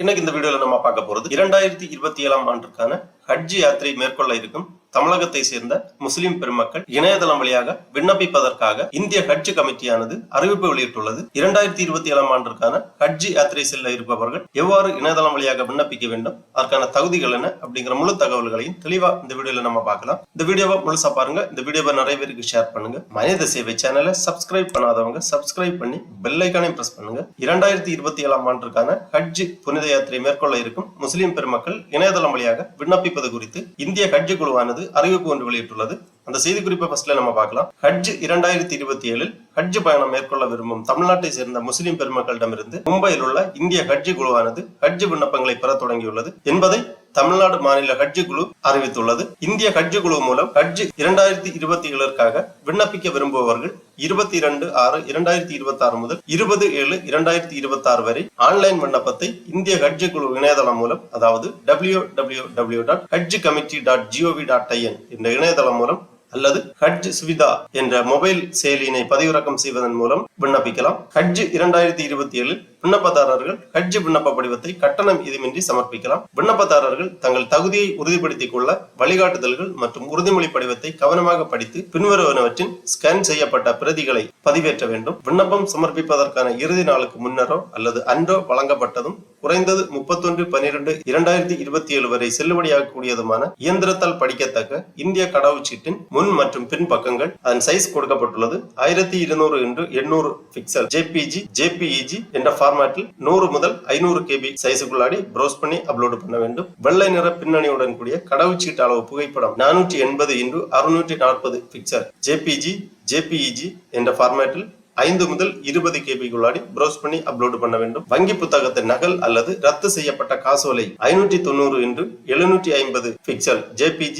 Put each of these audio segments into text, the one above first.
இன்னைக்கு இந்த வீடியோல நம்ம பார்க்க போறது 2027 ஆண்டுக்கான ஹஜ் யாத்திரை மேற்கொள்ள இருக்கும் தமிழகத்தை சேர்ந்த முஸ்லிம் பெருமக்கள் இணையதளம் வழியாக விண்ணப்பிப்பதற்காக இந்திய ஹஜ் கமிட்டியானது அறிவிப்பு வெளியிட்டுள்ளது. 2027 ஆண்டிற்கான ஹஜ் யாத்திரை செல்ல இருப்பவர்கள் எவ்வாறு இணையதளம் வழியாக விண்ணப்பிக்க வேண்டும், அதற்கான தகுதிகள் என்ன அப்படிங்கிற முழு தகவல்களையும் தெளிவா இந்த வீடியோல நம்ம பார்க்கலாம். இந்த வீடியோவை முழுசா பாருங்க. இந்த வீடியோவை நிறைய பேருக்கு ஷேர் பண்ணுங்க. மனித சேவை சேனலை சப்ஸ்கிரைப் பண்ணாதவங்க சப்ஸ்கிரைப் பண்ணி பெல் ஐகானையும் பிரஸ் பண்ணுங்க. 2027 ஆண்டிற்கான ஹஜ் புனித யாத்திரை மேற்கொள்ள இருக்கும் முஸ்லிம் பெருமக்கள் இணையதளம் வழியாக விண்ணப்பிப்பது குறித்து இந்திய ஹஜ் குழுவானது அறிவிப்பு ஒன்று வெளியிட்டுள்ளது. அந்த செய்தி குறிப்பை ஃபர்ஸ்ட்ல நம்ம பார்க்கலாம். ஹஜ் 2027 ஹஜ் பயணம் மேற்கொள்ள விரும்பும் தமிழ்நாட்டை சேர்ந்த முஸ்லிம் பெருமக்களிடமிருந்து மும்பையில் உள்ள இந்திய ஹஜ் குழுவானது ஹஜ் விண்ணப்பங்களை பெற தொடங்கியுள்ளது என்பதை தமிழ்நாடு மாநில ஹஜ் குழு அறிவித்துள்ளது. இந்திய ஹஜ் குழு மூலம் ஹஜ் 2027ற்காக விண்ணப்பிக்க விரும்புபவர்கள் 22/6/2026 முதல் 20/7/2026 வரை ஆன்லைன் விண்ணப்பத்தை இந்திய ஹஜ் குழு இணையதளம் மூலம், அதாவது www.hajcommittee.gov.in என்ற இணையதளம் மூலம் அல்லது ஹஜ் சுவிதா என்ற மொபைல் செயலியினை பதிவிறக்கம் செய்வதன் மூலம் விண்ணப்பிக்கலாம். ஹஜ் 2027 விண்ணப்பதாரர்கள் ஹஜ் விண்ணப்ப படிவத்தை கட்டணம் இதுமின்றி சமர்ப்பிக்கலாம். விண்ணப்பதாரர்கள் தங்கள் தகுதியை உறுதிப்படுத்திக் கொள்ள வழிகாட்டுதல்கள் மற்றும் உறுதிமொழி படிவத்தை கவனமாக படித்து பின்வருவனவற்றின் ஸ்கேன் செய்யப்பட்ட பிரதிகளை பதிவேற்ற வேண்டும். விண்ணப்பம் சமர்ப்பிப்பதற்கான இறுதி நாளுக்கு முன்னரோ அல்லது அன்றோ வழங்கப்பட்டதும் குறைந்தது 31/12/2027 வரை செல்லுபடியாகக்கூடியதுமான இயந்திரத்தால் படிக்கத்தக்க இந்திய கடவுச்சீட்டின் முன் மற்றும் பின் பக்கங்கள், அதன் சைஸ் கொடுக்கப்பட்டுள்ளது. 1200x800 பிக்சல் JPG என்ற ஃபார்மேட்டில் 100 முதல் 500 KB சைஸுக்குள்ளாடி ப்ரௌஸ் பண்ணி அப்லோட் பண்ண வேண்டும். வெள்ளை நிற பின்னணியுடன் கூடிய கடவுச்சீட்டு அளவு புகைப்படம் 480x640 பிக்சல் JPG என்ற ஃபார்மேட்டில் 5 முதல் 20 KB ப்ரௌஸ் பண்ணி அப்லோட் பண்ண வேண்டும். வங்கி புத்தகத்தின் நகல் அல்லது ரத்து செய்யப்பட்ட காசோலை 590x750 பிக்சல் JPG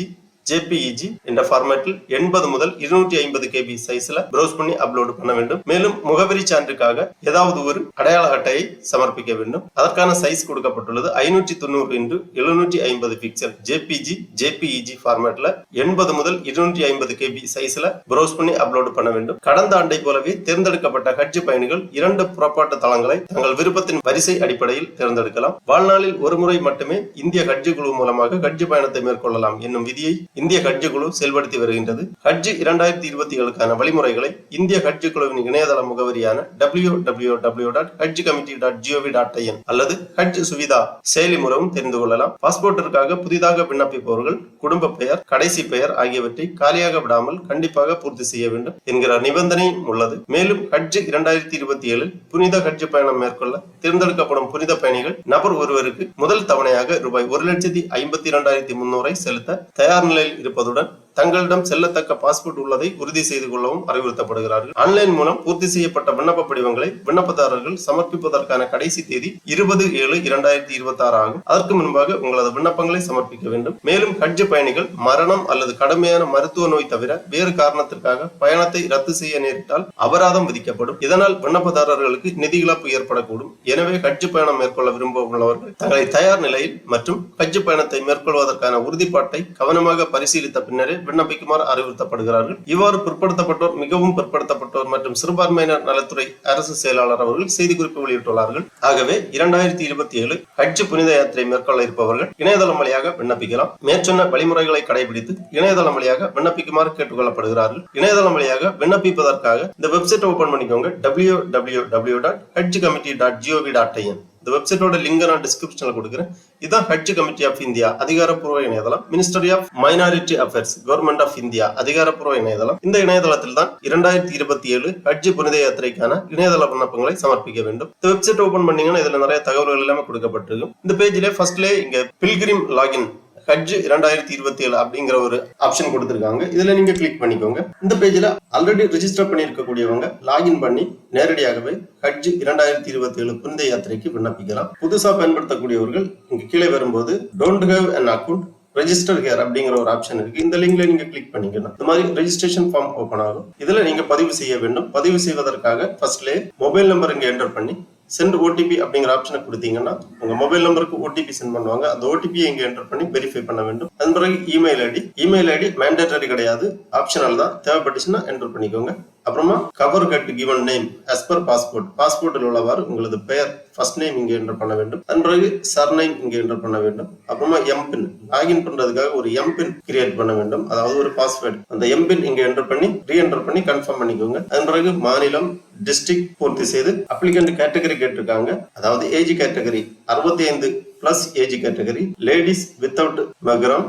என்ற ஃபார்மேட்டில் 80 முதல் 250 KB சைஸ்ல ப்ரௌஸ் பண்ணி அப்லோட் பண்ண வேண்டும். மேலும் முகவரி சான்றுக்காக ஏதாவது ஒரு அடையாள அட்டையை சமர்ப்பிக்க வேண்டும். அதற்கான சைஸ் கொடுக்கப்பட்டுள்ளது. 590x750 பிக்சல் JPG ஃபார்மேட்ல 80 முதல் 250 KB சைஸ்ல ப்ரௌஸ் பண்ணி அப்லோட் பண்ண வேண்டும். கடந்த ஆண்டை போலவே தேர்ந்தெடுக்கப்பட்ட ஹஜ் பயணிகள் 2 புறப்பாட்டு தளங்களை தங்கள் விருப்பத்தின் வரிசை அடிப்படையில் தேர்ந்தெடுக்கலாம். வாழ்நாளில் ஒரு முறை மட்டுமே இந்திய ஹஜ் குழு மூலமாக ஹஜ் பயணத்தை மேற்கொள்ளலாம் என்னும் விதியை இந்திய ஹஜ் குழு செயல்படுத்தி வருகின்றது. ஹஜ் 2027க்கான வழிமுறைகளை இந்திய ஹஜ் குழுவின் இணையதள முகவரியான www.hajcommittee.gov.in அல்லது ஹஜ் சுவிதா செயலி மூலம் தெரிந்து கொள்ளலாம். பாஸ்போர்ட்டிற்காக புதிதாக விண்ணப்பிப்பவர்கள் குடும்ப பெயர், கடைசி பெயர் ஆகியவற்றை காலியாக விடாமல் கண்டிப்பாக பூர்த்தி செய்ய வேண்டும் என்கிற நிபந்தனையும் உள்ளது. மேலும் ஹஜ் 2027 புனித ஹஜ் பயணம் மேற்கொள்ள தேர்ந்தெடுக்கப்படும் புனித பயணிகள் நபர் ஒருவருக்கு முதல் தவணையாக ரூபாய் 1,52,300 செலுத்த தயார் நிலையில் இருப்பதுடன் தங்களிடம் செல்லத்தக்க பாஸ்போர்ட் உள்ளதை உறுதி செய்து கொள்ளவும் அறிவுறுத்தப்படுகிறார்கள். ஆன்லைன் மூலம் பூர்த்தி செய்யப்பட்ட விண்ணப்ப படிவங்களை விண்ணப்பதாரர்கள் சமர்ப்பிப்பதற்கான கடைசி தேதி 20/7/2026 ஆகும். அதற்கு முன்பாக உங்களது விண்ணப்பங்களை சமர்ப்பிக்க வேண்டும். மேலும் ஹஜ் பயணிகள் மரணம் அல்லது கடுமையான மருத்துவ நோய் தவிர வேறு காரணத்திற்காக பயணத்தை ரத்து செய்ய நேரிட்டால் அபராதம் விதிக்கப்படும். இதனால் விண்ணப்பதாரர்களுக்கு நிதி இழப்பு ஏற்படக்கூடும். எனவே ஹஜ் பயணம் மேற்கொள்ள விரும்புபவர்கள் தங்களை தயார் நிலையில் மற்றும் ஹஜ் பயணத்தை மேற்கொள்வதற்கான உறுதிப்பாட்டை கவனமாக பரிசீலித்த பின்னரே விண்ணப்பிக்குமாறு அறிவுறுத்தப்படுகிறார்கள். இவ்வாறு பிற்படுத்தப்பட்டோர், மிகவும் பிற்படுத்தப்பட்டோர் மற்றும் சிறுபான்மையினர் நலத்துறை அரசு செயலாளர் அவர்கள் செய்திக்குறிப்பு வெளியிட்டுள்ளார்கள். ஆகவே 2027 ஹஜ் புனித யாத்திரை மேற்கொள்ள இருப்பவர்கள் இணையதளம் வழியாக விண்ணப்பிக்கலாம். மேற்சொன்ன வழிமுறைகளை கடைபிடித்து இணையதளம் வழியாக விண்ணப்பிக்குமாறு கேட்டுக்கொள்ளப்படுகிறார்கள். இணையதளம் வழியாக விண்ணப்பிப்பதற்காக இந்த வெப்சைட் ஓபன் பண்ணிக்கோங்க. www.hajcommittee.gov.in இந்த வெப்சைட்டோட லிங்க் நான் டிஸ்கிரிப்ஷன்ல கொடுக்குறேன். இதுதான் ஹஜ் கமிட்டி ஆஃப் இந்தியா அதிகாரப்பூர்வ இணையதளம். Ministry of minority affairs, government of India அதிகாரப்பூர்வ இணையதளம். இந்த இணையதளத்தில் தான் 2027 ஹஜ் புனித யாத்திரைக்கான இணையதள விண்ணப்பங்களை சமர்ப்பிக்க வேண்டும். இந்த வெப்சைட் ஓபன் பண்ணீங்கன்னா இதுல நிறைய தகவல்கள் எல்லாமே கொடுக்கப்பட்டிருக்கும். இந்த பேஜ்ல ஃபர்ஸ்ட்ல இங்க பில்கிரிம் லாகின் ஹஜ் 2027 அப்படிங்கிற ஒரு ஆப்ஷன் கொடுத்திருக்காங்க. இதுல நீங்க கிளிக் பண்ணிக்கோங்க. இந்த பேஜ்ல ஆல்ரெடி ரெஜிஸ்டர் பண்ணிருக்கக்கூடியவங்க லாகின் பண்ணி நேரடியாகவே ஹஜ் 2027 புனித யாத்திரைக்கு விண்ணப்பிக்கலாம். புதுசா பயன்படுத்தக்கூடியவர்கள் இங்க கீழே வரும்போது don't have an account register here அப்படிங்கிற ஒரு ஆப்ஷன் இருக்கு. இந்த லிங்க்ல நீங்க கிளிக் பண்ணிக்கலாம். இந்த மாதிரி ரெஜிஸ்ட்ரேஷன் ஃபார்ம் ஓபன் ஆகும். இதுல நீங்க பதிவு செய்ய வேண்டும். பதிவு செய்வதற்காக ஃபர்ஸ்ட்ல மொபைல் நம்பர் இங்க என்டர் பண்ணி சென்ட் ஓடிபி அப்படிங்கிற ஆப்ஷனை கொடுத்தீங்கன்னா உங்க மொபைல் நம்பருக்கு ஓடிபி சென்ட் பண்ணுவாங்க. அந்த ஓடிபியை இங்க என்டர் பண்ணி வெரிஃபை பண்ண வேண்டும். அதன் பிறகு இமெயில் ஐடி மேண்டேட்டரி கிடையாது, ஆப்ஷனல் தான். தேவைப்பட்டுச்சுன்னா என்டர் பண்ணிக்கோங்க. அப்புறமா cover cut given name as per பாஸ்போர்ட்டில் உள்ளவாறு உங்களது பெயர் ஃபர்ஸ்ட் நேம் இங்க என்டர் பண்ண வேண்டும். அதன் பிறகு சர்நேம் இங்க என்டர் பண்ண வேண்டும். அப்புறமா எம்பின் லாகின் பண்றதுக்காக ஒரு எம்பின் கிரியேட் பண்ண வேண்டும், அதாவது ஒரு பாஸ்வேர்டு. அந்த எம்பின் இங்க என்டர் பண்ணி ரீஎன்டர் பண்ணி கன்ஃபார்ம் பண்ணிக்கோங்க. அதன் பிறகு மாநிலம் டிஸ்ட்ரிக்ட் பூர்த்தி செய்து அப்ளிகண்ட் கேட்டகரி கேட்டிருக்காங்க, அதாவது age category 65 plus age category, ladies without மெகரம்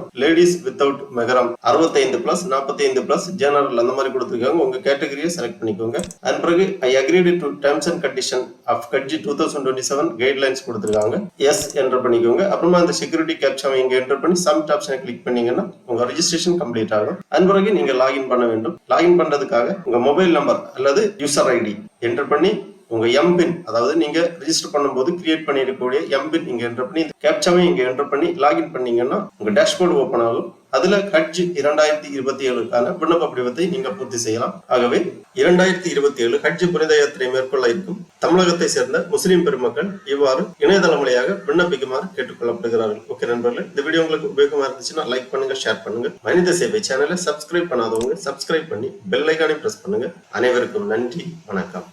65 பிளஸ் 45 பிளஸ் ஜெனரல் அந்த மாதிரி கொடுத்துருக்காங்க. உங்க கேட்டகரியை செலக்ட் பண்ணிக்கோங்க. அதன் பிறகு I agreed to terms and condition of கட்ஜி 2027 கைட்லைன்ஸ் கொடுத்துருக்காங்க, எஸ் என்டர் பண்ணிக்கோங்க. அப்புறமா அந்த செக்யூரிட்டி கேப்சாவை இங்க என்டர் பண்ணி சப்மிட் ஆப்ஷனை கிளிக் பண்ணீங்கன்னா உங்க ரெஜிஸ்ட்ரேஷன் கம்ப்ளீட் ஆகும். அதன் பிறகு நீங்க லாகின் பண்ண வேண்டும். லாகின் பண்றதுக்காக உங்க மொபைல் நம்பர் அல்லது யூசர் ஐடி என்டர் பண்ணி உங்க எம்பின், அதாவது நீங்க ரெஜிஸ்டர் பண்ணும்போது கிரியேட் பண்ணிருக்கக்கூடிய எம்பின் இங்க என்டர் பண்ணி கேப்சாவை இங்க என்டர் பண்ணி லாகின் பண்ணீங்கன்னா உங்க டேஷ்போர்டு ஓபன் ஆகும். அதுல ஹஜ் 2027க்கான விண்ணப்ப படிவத்தை நீங்க பூர்த்தி செய்யலாம். ஆகவே 2027 ஹஜ் புனித யாத்திரை மேற்கொள்ள இருக்கும் தமிழகத்தை சேர்ந்த முஸ்லிம் பெருமக்கள் இவ்வாறு இணையதளம் வழியாக விண்ணப்பிக்குமாறு கேட்டுக்கொள்ளப்படுகிறார்கள். ஓகே நண்பர்களே, இந்த வீடியோ உங்களுக்கு உபயோகமா இருந்துச்சுன்னா லைக் பண்ணுங்க, ஷேர் பண்ணுங்க. மனித சேவை சேனலை சப்ஸ்கிரைப் பண்ணாதவங்க சப்ஸ்கிரைப் பண்ணி பெல் ஐகானை பிரஸ் பண்ணுங்க. அனைவருக்கும் நன்றி, வணக்கம்.